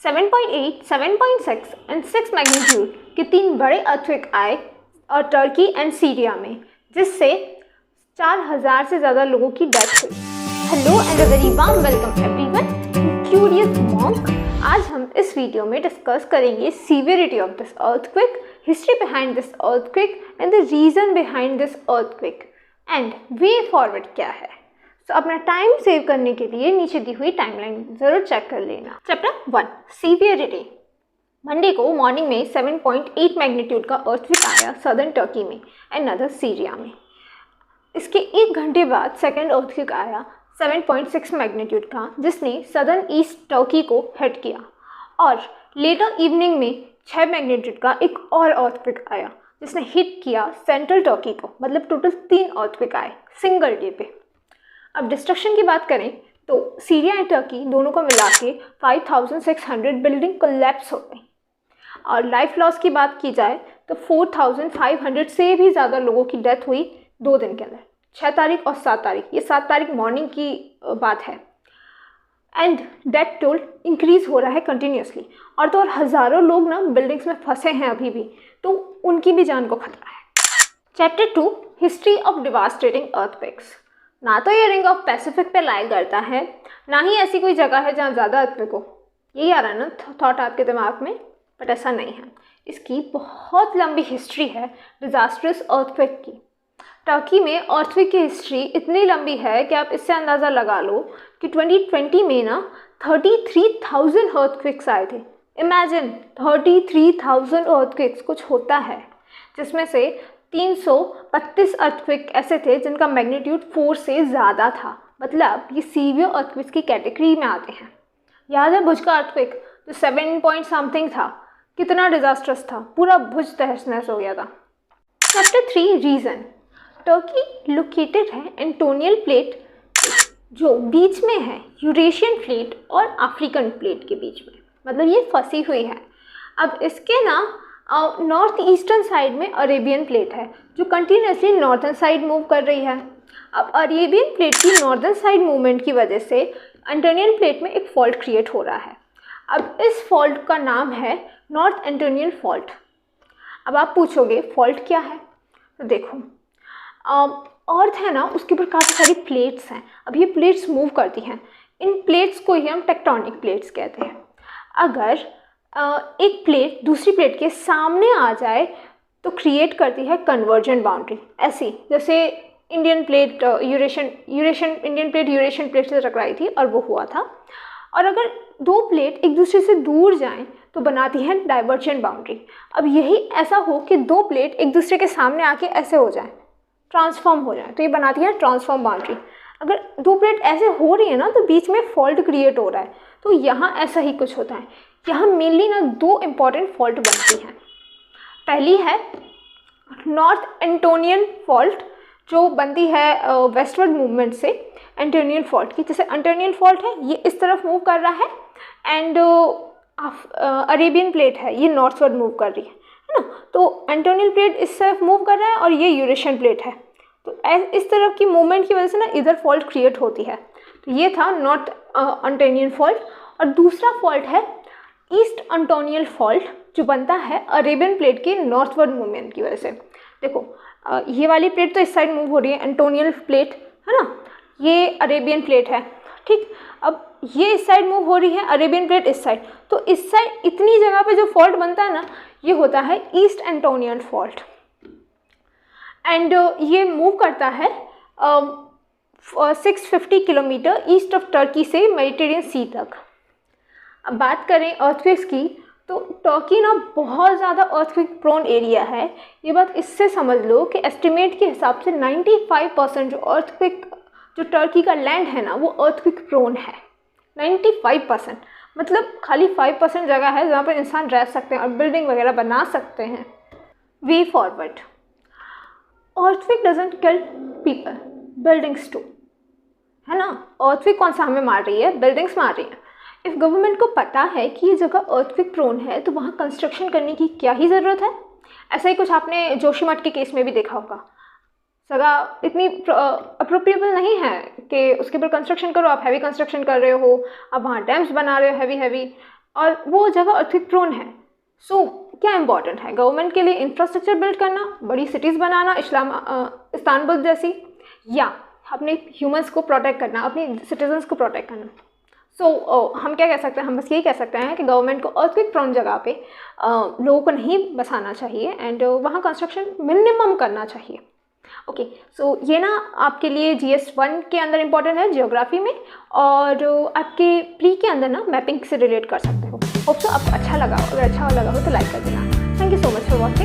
7.8, 7.6 and 6 magnitude के 3 बड़े earthquake आए और टर्की एंड सीरिया में, जिससे 4000 से ज़्यादा लोगों की डेथ हुई। Hello and a very warm welcome everyone, curious monk. आज हम इस वीडियो में डिस्कस करेंगे severity of this earthquake, history behind this earthquake and the reason behind this earthquake and way forward क्या है। तो अपना टाइम सेव करने के लिए नीचे दी हुई टाइमलाइन जरूर चेक कर लेना। Chapter 1, severity. मंडे को मॉर्निंग में 7.8 मैग्नीट्यूड का अर्थक्वेक आया सदर्न टर्की में एंड अदर सीरिया में। इसके 1 घंटे बाद सेकेंड अर्थक्वेक आया 7.6 मैग्नीट्यूड का, जिसने सदर्न ईस्ट टर्की को हिट किया। और लेटर इवनिंग में 6 मैग्नीट्यूड का एक और अर्थक्वेक आया जिसने हिट किया सेंट्रल टर्की को। मतलब टोटल 3 अर्थक्वेक आए सिंगल डे पे। अब डिस्ट्रक्शन की बात करें तो सीरिया एंड टर्की दोनों को मिला के 5600 बिल्डिंग कोलैप्स हो गई। और लाइफ लॉस की बात की जाए तो 4500 से भी ज़्यादा लोगों की डेथ हुई 2 दिन के अंदर, 6 तारीख और 7 तारीख। ये 7 तारीख मॉर्निंग की बात है। एंड डेथ टोल इंक्रीज़ हो रहा है कंटिन्यूसली। और तो और हज़ारों लोग ना बिल्डिंग्स में फंसे हैं अभी भी, तो उनकी भी जान को खतरा है। Chapter 2, history of devastating earthquakes. ना तो ये रिंग ऑफ पैसिफिक पे लाई करता है, ना ही ऐसी कोई जगह है जहाँ ज़्यादा अर्थक्वेक हो। यही आ रहा है ना थॉट आपके दिमाग में, बट ऐसा नहीं है। इसकी बहुत लंबी हिस्ट्री है डिज़ास्ट्रस अर्थक्वेक की। टर्की में अर्थक्वेक की हिस्ट्री इतनी लंबी है कि आप इससे अंदाज़ा लगा लो कि 2020 में ना 33,000 अर्थक्वेक्स आए थे। इमेजिन 33,000 अर्थक्वेक्स कुछ होता है, जिसमें से 332 अर्थक्वेक ऐसे थे जिनका मैग्नीट्यूड 4 से ज़्यादा था। मतलब ये सीवियर अर्थक्वेक की कैटेगरी में आते हैं। याद है भुज का अर्थक्वेक जो 7 पॉइंट समथिंग था, कितना डिजास्ट्रस था, पूरा भुज तहस नहस हो गया था। Chapter 3, reason. टर्की लोकेटेड है एंटोनियल प्लेट जो बीच में है यूरेशियन प्लेट और अफ्रीकन प्लेट के बीच में। मतलब ये फंसी हुई है। अब इसके ना नॉर्थ ईस्टर्न साइड में अरेबियन प्लेट है जो कंटिन्यूसली नॉर्थन साइड मूव कर रही है। अब अरेबियन प्लेट की नॉर्दर्न साइड मूवमेंट की वजह से एंटोनियल प्लेट में एक फॉल्ट क्रिएट हो रहा है। अब इस फॉल्ट का नाम है नॉर्थ एंटोनियल फॉल्ट। अब आप पूछोगे फॉल्ट क्या है, तो देखो अर्थ है ना, उसके ऊपर काफ़ी सारी प्लेट्स हैं। अब ये प्लेट्स मूव करती हैं। इन प्लेट्स को ही हम टेक्टोनिक प्लेट्स कहते हैं। अगर एक प्लेट दूसरी प्लेट के सामने आ जाए तो क्रिएट करती है कन्वर्जेंट बाउंड्री। ऐसी जैसे Indian plate Indian plate Eurasian plate से टकराई थी और वो हुआ था। और अगर 2 प्लेट एक दूसरे से दूर जाएं तो बनाती है डाइवर्जेंट बाउंड्री। अब यही ऐसा हो कि 2 प्लेट एक दूसरे के सामने आके ऐसे हो जाएं, ट्रांसफॉर्म हो जाए, तो ये बनाती है ट्रांसफॉर्म बाउंड्री। अगर 2 प्लेट ऐसे हो रही है ना तो बीच में फॉल्ट क्रिएट हो रहा है, तो यहाँ ऐसा ही कुछ होता है। यहाँ मेनली ना 2 इम्पॉर्टेंट फॉल्ट बनती हैं। पहली है नॉर्थ एंटोनियन फॉल्ट जो बनती है वेस्टवर्ड मूवमेंट से एंटोनियन फॉल्ट की। जैसे एंटोनियन फॉल्ट है ये इस तरफ मूव कर रहा है एंड अरेबियन प्लेट है ये नॉर्थवर्ड मूव कर रही है ना। तो एंटोनियल प्लेट इस तरफ मूव कर रहा है और ये यूरेशियन प्लेट है। तो इस तरफ की मूवमेंट की वजह से ना इधर फॉल्ट क्रिएट होती है। तो ये था नॉर्थ एंटोनियन फॉल्ट। और दूसरा फॉल्ट है ईस्ट एंटोनियल फॉल्ट जो बनता है अरेबियन प्लेट की नॉर्थवर्ड मूवमेंट की वजह से। देखो ये वाली प्लेट तो इस साइड मूव हो रही है, एंटोनियल प्लेट है ना, ये अरेबियन प्लेट है, ठीक। अब ये इस साइड मूव हो रही है, अरेबियन प्लेट इस साइड। तो इस साइड इतनी जगह पे जो फॉल्ट बनता है ना, ये होता है ईस्ट एंटोनियल फॉल्ट। एंड ये मूव करता है 650 किलोमीटर ईस्ट ऑफ टर्की से मेडिटेरियन सी तक। अब बात करें अर्थक्वेक्स की, तो टर्की ना बहुत ज़्यादा अर्थक्वेक प्रोन एरिया है। ये बात इससे समझ लो कि एस्टिमेट के हिसाब से 95% जो टर्की का लैंड है ना वो अर्थक्वेक प्रोन है। 95%, मतलब खाली 5% जगह है जहाँ पर इंसान रह सकते हैं और बिल्डिंग वगैरह बना सकते हैं। Way forward. Earthquake doesn't kill people, buildings do, है ना। अर्थक्वेक कौन सा हमें मार रही है, बिल्डिंग्स मार रही है। इफ़ गवर्नमेंट को पता है कि ये जगह अर्थक्वेक प्रोन है तो वहाँ कंस्ट्रक्शन करने की क्या ही ज़रूरत है। ऐसा ही कुछ आपने जोशीमठ के केस में भी देखा होगा। जगह इतनी अप्रोप्रिएबल नहीं है कि उसके ऊपर कंस्ट्रक्शन करो। आप हैवी कंस्ट्रक्शन कर रहे हो, आप वहाँ डैम्स बना रहे हो हैवी, और वो जगह अर्थक्वेक प्रोन है। सो क्या इम्पोर्टेंट है गवर्नमेंट के लिए? इंफ्रास्ट्रक्चर बिल्ड करना, बड़ी सिटीज़ बनाना इस्तांबुल जैसी, या अपने ह्यूमंस को प्रोटेक्ट करना, अपने सिटीजन्स को प्रोटेक्ट करना। हम क्या कह सकते हैं? हम बस यही कह सकते हैं कि गवर्नमेंट को अर्थक्वेक प्रोन जगह पे लोगों को नहीं बसाना चाहिए एंड वहाँ कंस्ट्रक्शन मिनिमम करना चाहिए। ओके, सो ये ना आपके लिए GS1 के अंदर इम्पॉर्टेंट है जियोग्राफी में, और आपके प्री के अंदर ना मैपिंग से रिलेट कर सकते हो। होप सो आपको अच्छा लगा हो। अगर अच्छा लगा हो तो लाइक कर देना। Thank you so much for watching.